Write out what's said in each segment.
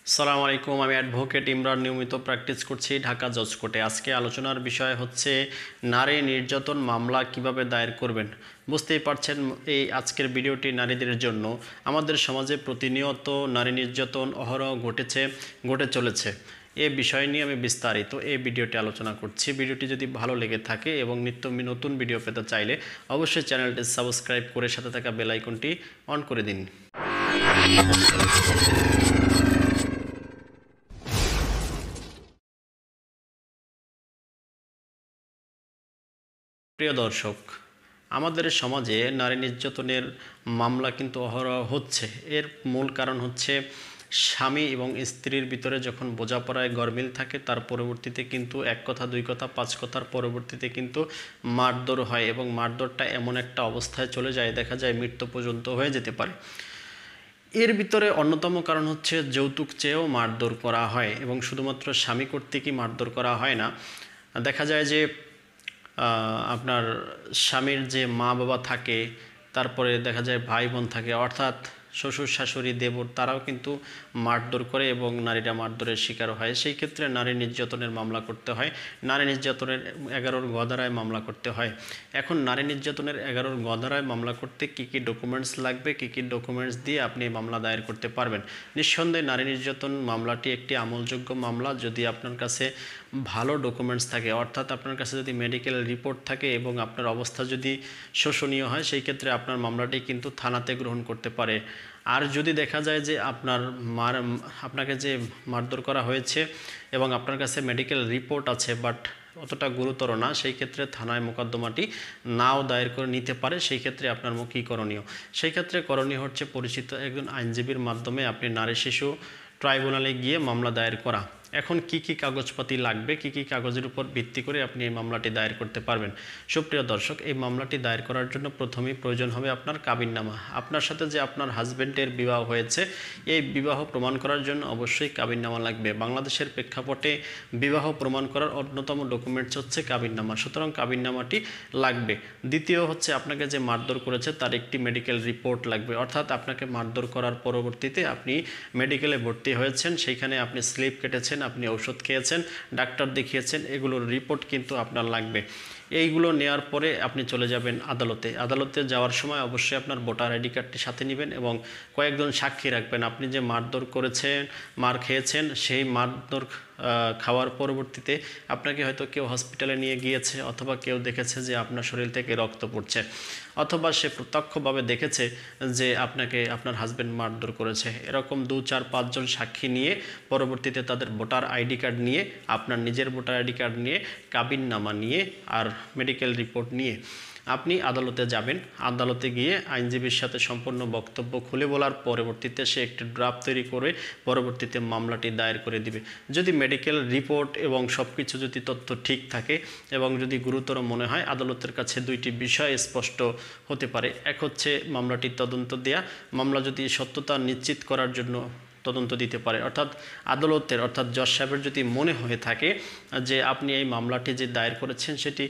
আসসালামু আলাইকুম। আমি অ্যাডভোকেট ইমরান নিয়মিত প্র্যাকটিস করছি ঢাকা জজ কোর্টে। আজকে আলোচনার বিষয় হচ্ছে নারী নির্যাতন মামলা কিভাবে দায়ের করবেন। বুঝতেই পারছেন এই আজকের ভিডিওটি নারীদের জন্য। আমাদের সমাজে প্রতিনিয়ত নারী নির্যাতন অহরহ ঘটে চলেছে। এই বিষয় নিয়ে আমি বিস্তারিত এই ভিডিওটি আলোচনা করছি। ভিডিওটি যদি ভালো লেগে থাকে এবং নিত্য নতুন ভিডিও পেতে চাইলে অবশ্যই চ্যানেলটি সাবস্ক্রাইব করে সাথে থাকা বেল আইকনটি অন করে দিন। প্রিয় দর্শক, আমাদের সমাজে নারী নির্যাতনের মামলা কিন্তু অহরহ হচ্ছে। এর মূল কারণ হচ্ছে স্বামী এবং স্ত্রীর ভিতরে যখন বোঝাপড়ায় গরমিল থাকে, তার পরবর্তীতে কিন্তু এক কথা দুই কথা পাঁচ কথার পরবর্তীতে কিন্তু মারধর হয় এবং মারধরটা এমন একটা অবস্থায় চলে যায়, দেখা যায় মৃত্যু পর্যন্ত হয়ে যেতে পারে। এর ভিতরে অন্যতম কারণ হচ্ছে যৌতুক চেয়েও মারধর করা হয় এবং শুধুমাত্র স্বামী কর্তৃকই মারধর করা হয় না। দেখা যায় যে আপনার স্বামীর যে মা বাবা থাকে, তারপরে দেখা যায় ভাই বোন থাকে, অর্থাৎ শ্বশুর শাশুড়ি দেবর, তারাও কিন্তু মারধর করে এবং নারীরা মারধরের শিকার হয়। সেই ক্ষেত্রে নারী নির্যাতনের মামলা করতে হয়। নারী নির্যাতনের 11 গধারায় মামলা করতে হয়। এখন নারী নির্যাতনের 11 গধারায় মামলা করতে কী কী ডকুমেন্টস লাগবে, কী কী ডকুমেন্টস দিয়ে আপনি মামলা দায়ের করতে পারবেন। নিঃসন্দেহে নারী নির্যাতন মামলাটি একটি আমলযোগ্য মামলা যদি আপনার কাছে ভালো ডকুমেন্টস থাকে, অর্থাৎ আপনার কাছে যদি মেডিকেল রিপোর্ট থাকে এবং আপনার অবস্থা যদি শোষণীয় হয়, সেই ক্ষেত্রে আপনার মামলাটি কিন্তু থানাতে গ্রহণ করতে পারে। আর যদি দেখা যায় যে আপনাকে যে মারধর করা হয়েছে এবং আপনার কাছে মেডিকেল রিপোর্ট আছে বাট অতটা গুরুতর না, সেই ক্ষেত্রে থানায় মোকদ্দমাটি নাও দায়ের করে নিতে পারে। সেই ক্ষেত্রে আপনার কী করণীয়? সেই ক্ষেত্রে করণীয় হচ্ছে পরিচিত একজন আইনজীবীর মাধ্যমে আপনি নারী শিশু ট্রাইব্যুনালে গিয়ে মামলা দায়ের করা। এখন কি কি কাগজপাতি লাগবে, কি কি কাগজের উপর ভিত্তি করে আপনি এই মামলাটি দায়ের করতে পারবেন। সুপ্রিয় দর্শক, এই মামলাটি দায়ের করার জন্য প্রথমেই প্রয়োজন হবে আপনার কাবিননামা। আপনার সাথে যে আপনার হাজব্যান্ডের বিবাহ হয়েছে, এই বিবাহ প্রমাণ করার জন্য অবশ্যই কাবিননামা লাগবে। বাংলাদেশের প্রেক্ষাপটে বিবাহ প্রমাণ করার অন্যতম ডকুমেন্টস হচ্ছে কাবিননামা, সুতরাং কাবিননামাটি লাগবে। দ্বিতীয় হচ্ছে আপনাকে যে মারধর করেছে তার একটি মেডিকেল রিপোর্ট লাগবে, অর্থাৎ আপনাকে মারধর করার পরবর্তীতে আপনি মেডিকেলে ভর্তি হয়েছেন, সেইখানে আপনি স্লিপ কেটেছেন, আপনি ওষুধ খেয়েছেন, ডাক্তার দেখিয়েছেন, এগুলোর রিপোর্ট কিন্তু আপনার লাগবে। এইগুলো নেওয়ার পরে আপনি চলে যাবেন আদালতে। আদালতে যাওয়ার সময় অবশ্যই আপনার ভোটার আইডি কার্ডটি সাথে নেবেন এবং কয়েকজন সাক্ষী রাখবেন। আপনি যে মারধর করেছেন, মার খেয়েছেন, সেই মারধর খাওয়ার পরবর্তীতে আপনাকে হয়তো কেউ হসপিটালে নিয়ে গিয়েছে, অথবা কেউ দেখেছে যে আপনার শরীর থেকে রক্ত পড়ছে, অথবা সে প্রত্যক্ষভাবে দেখেছে যে আপনাকে আপনার হাজব্যান্ড মারধর করেছে। এরকম 2, 4, 5 জন সাক্ষী নিয়ে পরবর্তীতে তাদের ভোটার আইডি কার্ড নিয়ে, আপনার নিজের ভোটার আইডি কার্ড নিয়ে, কাবিননামা নিয়ে আর মেডিকেল রিপোর্ট নিয়ে আপনি আদালতে যাবেন। আদালতে গিয়ে আইনজীবীর সাথে সম্পূর্ণ বক্তব্য খুলে বলার পরবর্তীতে সে একটি ড্রাফট তৈরি করে পরবর্তীতে মামলাটি দায়ের করে দিবে। যদি মেডিকেল রিপোর্ট এবং সব কিছু যদি তথ্য ঠিক থাকে এবং যদি গুরুতর মনে হয়, আদালতের কাছে দুইটি বিষয় স্পষ্ট হতে পারে। এক হচ্ছে মামলাটি তদন্ত দেয়া, মামলা যদি সত্যতা নিশ্চিত করার জন্য তদন্ত দিতে পারে, অর্থাৎ আদালতের অর্থাৎ জজ সাহেবের যদি মনে হয়ে থাকে যে আপনি এই মামলাটি যে দায়ের করেছেন সেটি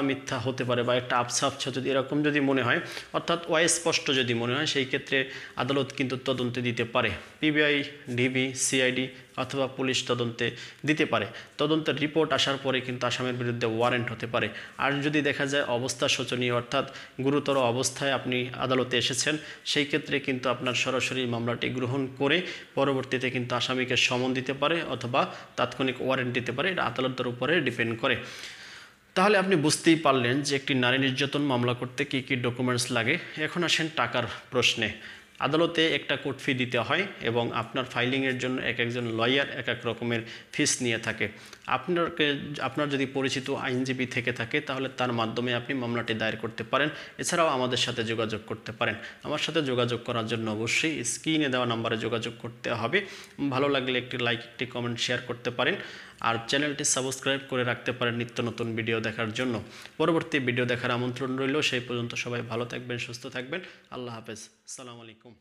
মিথ্যা হতে পারে বা একটা আবছা যদি এরকম যদি মনে হয়, অর্থাৎ অস্পষ্ট যদি মনে হয়, সেই ক্ষেত্রে আদালত কিন্তু তদন্তে দিতে পারে। পিবিআই, ডিবি, সিআইডি অথবা পুলিশ তদন্তে দিতে পারে। তদন্তের রিপোর্ট আসার পরে কিন্তু আসামির বিরুদ্ধে ওয়ারেন্ট হতে পারে। আর যদি দেখা যায় অবস্থা শোচনীয় অর্থাৎ গুরুতর অবস্থায় আপনি আদালতে এসেছেন, সেই ক্ষেত্রে কিন্তু আপনার সরাসরি মামলাটি গ্রহণ করে পরবর্তীতে কিন্তু আসামিকে সমন দিতে পারে অথবা তাৎক্ষণিক ওয়ারেন্ট দিতে পারে। এটা আদালতের উপরে ডিপেন্ড করে। তাহলে আপনি বুঝতেই পারলেন যে একটি নারী নির্যাতন মামলা করতে কী কী ডকুমেন্টস লাগে। এখন আসেন টাকার প্রশ্নে। আদালতে একটা কোর্ট ফি দিতে হয় এবং আপনার ফাইলিংয়ের জন্য একজন লয়ার এক রকমের ফিস নিয়ে থাকে। আপনার যদি পরিচিত আইনজীবী থেকে থাকে তাহলে তার মাধ্যমে আপনি মামলাটি দায়ের করতে পারেন। এছাড়াও আমাদের সাথে যোগাযোগ করতে পারেন। আমার সাথে যোগাযোগ করার জন্য অবশ্যই স্ক্রিনে দেওয়া নাম্বারে যোগাযোগ করতে হবে। ভালো লাগলে একটি লাইক, একটি কমেন্ট, শেয়ার করতে পারেন আর চ্যানেলটি সাবস্ক্রাইব করে রাখতে পারেন নিত্য নতুন ভিডিও দেখার জন্য। পরবর্তী ভিডিও দেখার আমন্ত্রণ রইল। সেই পর্যন্ত সবাই ভালো থাকবেন, সুস্থ থাকবেন। আল্লাহ হাফেজ। আসসালামু আলাইকুম।